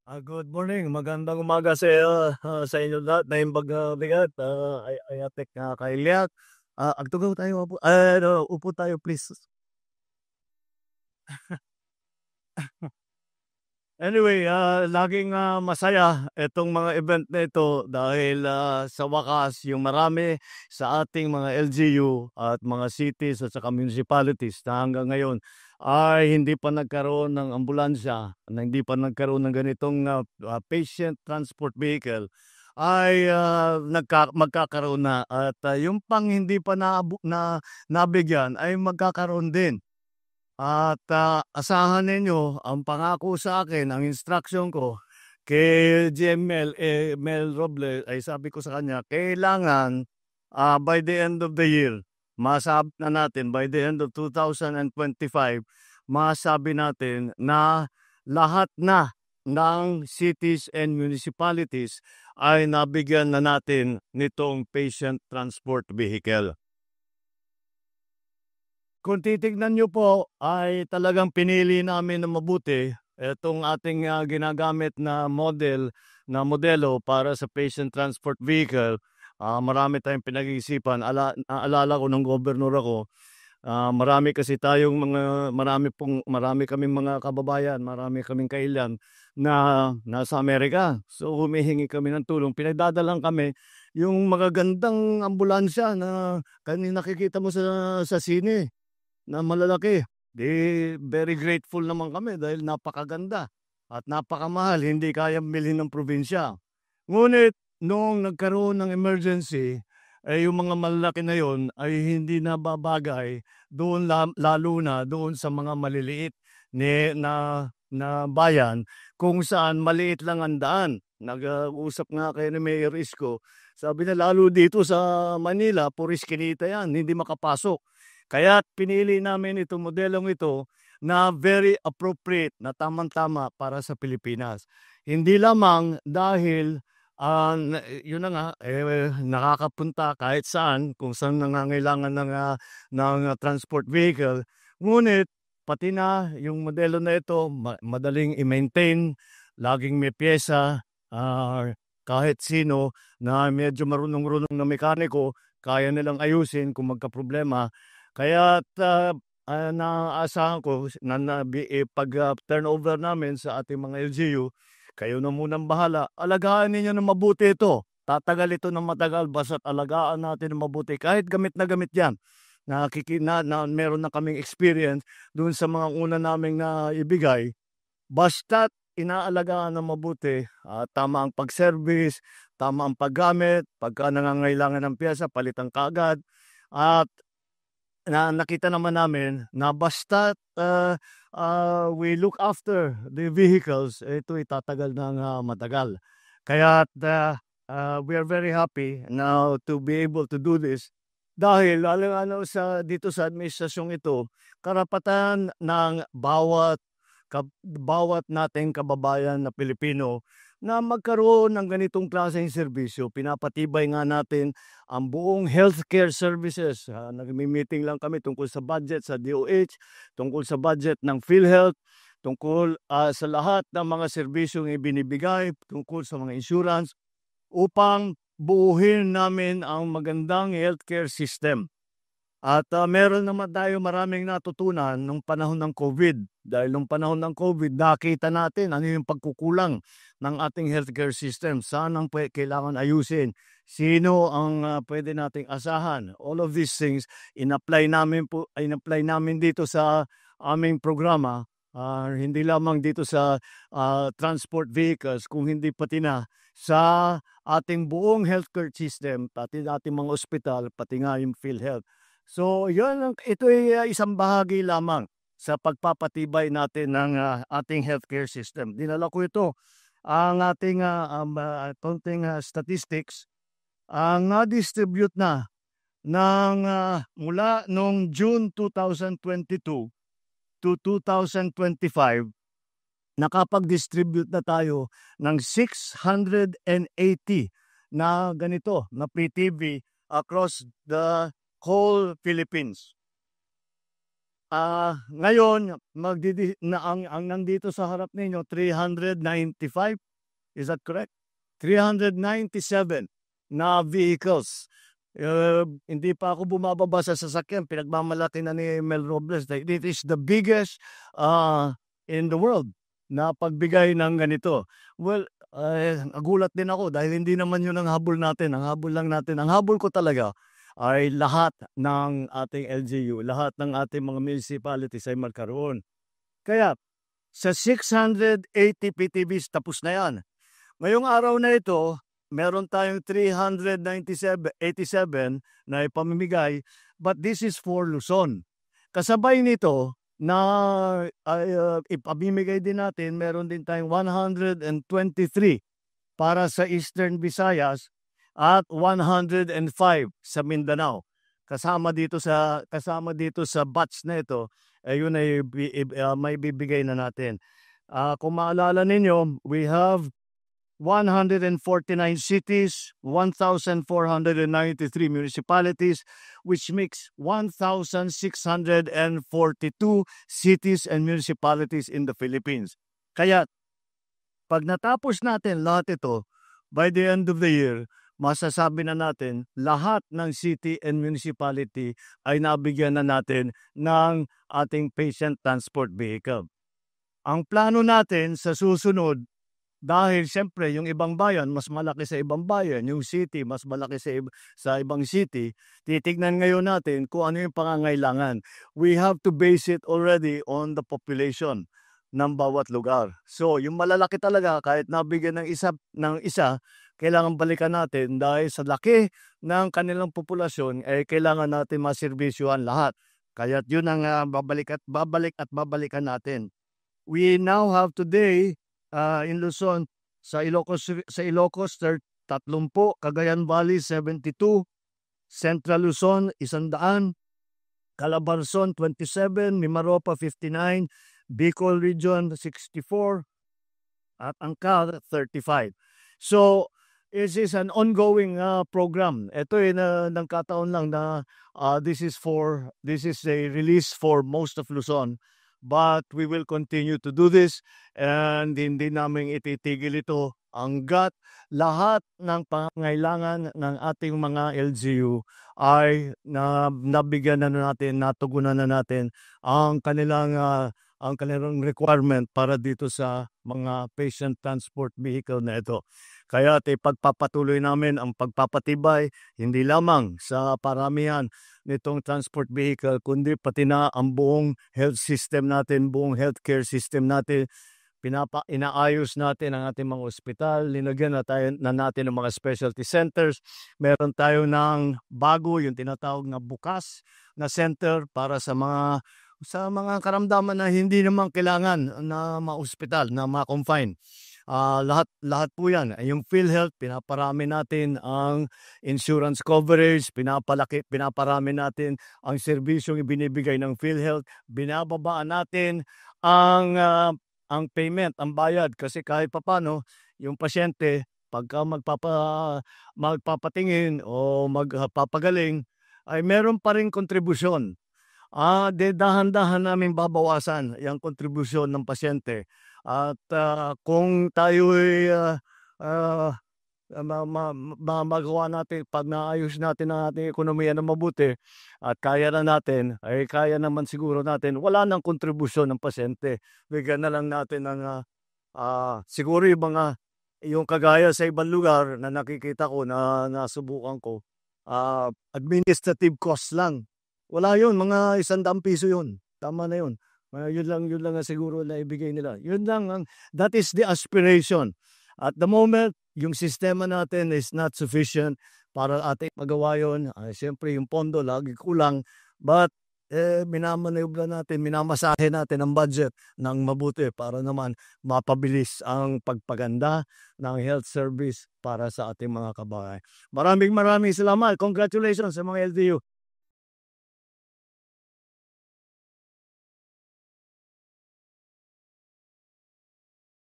Good morning, magandang umaga sa iyo, sa inyo lahat na imbag bigat, ay atek kailiak. Agtugaw tayo ano, upo tayo please. Anyway, laging, masaya itong mga event na ito dahil, sa wakas yung marami sa ating mga LGU at mga cities at saka municipalities na hanggang ngayon ay hindi pa nagkaroon ng ambulansya, na hindi pa nagkaroon ng ganitong, patient transport vehicle ay, magkakaroon na at, yung pang hindi pa nabigyan ay magkakaroon din. At, asahan ninyo ang pangako sa akin, ang instruction ko kay GML, Mel Robles ay sabi ko sa kanya, kailangan, by the end of the year, masabi na natin by the end of 2025, masabi natin na lahat na ng cities and municipalities ay nabigyan na natin nitong patient transport vehicle. Kung titignan niyo po ay talagang pinili namin na mabuti itong ating, ginagamit na modelo para sa patient transport vehicle. Marami tayong pinag-iisipan, naalala ko nung gobernur ako, marami kaming mga kababayan, marami kaming kailan na nasa Amerika. So, humihingi kami ng tulong, pinagdadalhan kami yung magagandang ambulansya na nakikita mo sa sine. Na malalaki. 'Di very grateful naman kami dahil napakaganda at napakamahal, hindi kayang bilhin ng probinsya. Ngunit noong nagkaroon ng emergency, yung mga malalaki na yon ay hindi na babagay doon, lalo na doon sa mga maliliit na bayan kung saan maliit lang ang daan. Nag-usap nga kayo ni Mayor Isko, sabi niya lalo dito sa Manila puro iskinita 'yan, hindi makapasok. Kaya't pinili namin itong modelong ito na very appropriate, na tamang-tama para sa Pilipinas. Hindi lamang dahil, yun na nga, nakakapunta kahit saan, kung saan nangangailangan ng transport vehicle. Ngunit pati na yung modelo na ito madaling i-maintain, laging may piyesa, kahit sino na medyo marunong-runong na mekaniko, kaya nilang ayusin kung magkaproblema. Kaya't, naaasahan ko pag, turnover namin sa ating mga LGU, kayo na munang bahala. Alagaan ninyo ng mabuti ito. Tatagal ito ng matagal basta't alagaan natin ng mabuti. Kahit gamit na gamit 'yan, na meron na kaming experience doon sa mga una naming naibigay, basta't inaalagaan ng mabuti, tama ang pag-service, tama ang paggamit, pagka nangangailangan ng piyesa palitan kaagad, at nakita naman namin na basta't, we look after the vehicles, ito'y tatagal ng, matagal. Kaya't, we are very happy now to be able to do this dahil lalong-lalo dito sa administrasyong ito, karapatan ng bawat nating kababayan na Pilipino na magkaroon ng ganitong klaseng serbisyo. Pinapatibay nga natin ang buong healthcare services. Nagmi-meeting lang kami tungkol sa budget sa DOH, tungkol sa budget ng PhilHealth, tungkol, sa lahat ng mga serbisyong ibinibigay, tungkol sa mga insurance, upang buuhin namin ang magandang healthcare system. At, meron naman tayo maraming natutunan nung panahon ng COVID. Dahil nung panahon ng COVID, nakita natin ano yung pagkukulang ng ating healthcare system. Saan ang kailangan ayusin? Sino ang, puwede nating asahan? All of these things in-apply namin dito sa aming programa, hindi lamang dito sa, transport vehicles, kung hindi pati na sa ating buong healthcare system, pati ating mga ospital, pati nga yung PhilHealth. So, ito'y, isang bahagi lamang sa pagpapatibay natin ng, ating healthcare system. Dinala ko ito, ang ating, konting, statistics, ang na-distribute na ng, mula nung June 2022 to 2025, nakapag-distribute na tayo ng 680 na ganito, na PTV across the whole Philippines. Ngayon ang nandito sa harap ninyo 395, is that correct? 397 na vehicles. Hindi pa ako bumababa sa sasakyan, pinagmamalaki na ni Mel Robles na it is the biggest in the world na pagbigay ng ganito. Well, nagulat din ako dahil hindi naman yun ang habol natin. Ang habol ko talaga ay lahat ng ating LGU, lahat ng ating mga municipalities ay magkaroon. Kaya sa 680 PTVs tapos na yan. Ngayong araw na ito, meron tayong 387 na ipamimigay, but this is for Luzon. Kasabay nito na ipamimigay din natin, meron din tayong 123 para sa Eastern Visayas at 105 sa Mindanao. Kasama dito sa batch na ito, yun ay may bibigay na natin. Kung maalala ninyo, we have 149 cities, 1,493 municipalities, which makes 1,642 cities and municipalities in the Philippines. Kaya, pag natapos natin lahat ito, by the end of the year, masasabi na natin lahat ng city and municipality ay nabigyan na natin ng ating patient transport vehicle. Ang plano natin sa susunod, dahil siyempre yung ibang bayan mas malaki sa ibang bayan, yung city mas malaki sa ibang city, titignan ngayon natin kung ano yung pangangailangan. We have to base it already on the population ng bawat lugar. So, yung malalaki talaga, kahit nabigyan ng isa, kailangan balikan natin dahil sa laki ng kanilang populasyon, kailangan natin maserbisyuhan lahat. Kaya yun ang babalikan natin. We now have today in Luzon, sa Ilocos 30, Cagayan Valley 72, Central Luzon 100, Calabarzon 27, Mimaropa 59, Bicol Region 64, at Ancar 35. So, this is an ongoing program. Ito ay nagkataon lang na this is a release for most of Luzon. But we will continue to do this and hindi namin ititigil ito hanggat lahat ng pangangailangan ng ating mga LGU ay nabigyan na natin, natugunan na natin ang kanilang requirement para dito sa mga patient transport vehicle na ito. Kaya pagpapatuloy namin ang pagpapatibay hindi lamang sa paramihan nitong transport vehicle kundi pati na ang buong health system natin, buong healthcare system natin. Inaayos natin ang ating mga ospital, linagyan na natin ng mga specialty centers. Meron tayo ng bago, yung tinatawag na bukas na center para sa mga karamdaman na hindi naman kailangan na ma-ospital, na ma-confine. Lahat po yan. Yung PhilHealth, pinaparami natin ang insurance coverage, pinaparami natin ang serbisyong ibinibigay ng PhilHealth, binababaan natin ang payment, ang bayad, kasi kahit papano yung pasyente pagka magpapatingin o magpapagaling ay meron pa rin kontribusyon. Dahan-dahan namin babawasan yung kontribusyon ng pasyente. At kung tayo ay magawa natin, pag naayos natin ang ating ekonomiya na mabuti at kaya na natin, ay kaya naman siguro natin, wala nang kontribusyon ng pasyente. Bigyan na lang natin ng siguro yung kagaya sa ibang lugar na nakikita ko, na nasubukan ko, administrative cost lang. Wala yun, mga 100 piso yun. Tama na yun. Yun lang ang siguro na ibigay nila. Yun lang, that is the aspiration. At the moment, yung sistema natin is not sufficient para ating magawa yun. Siyempre, yung pondo lagi kulang. But, minamasahe natin ang budget ng mabuti para naman mapabilis ang pagpaganda ng health service para sa ating mga kababayan. Maraming salamat. Congratulations sa mga LGU.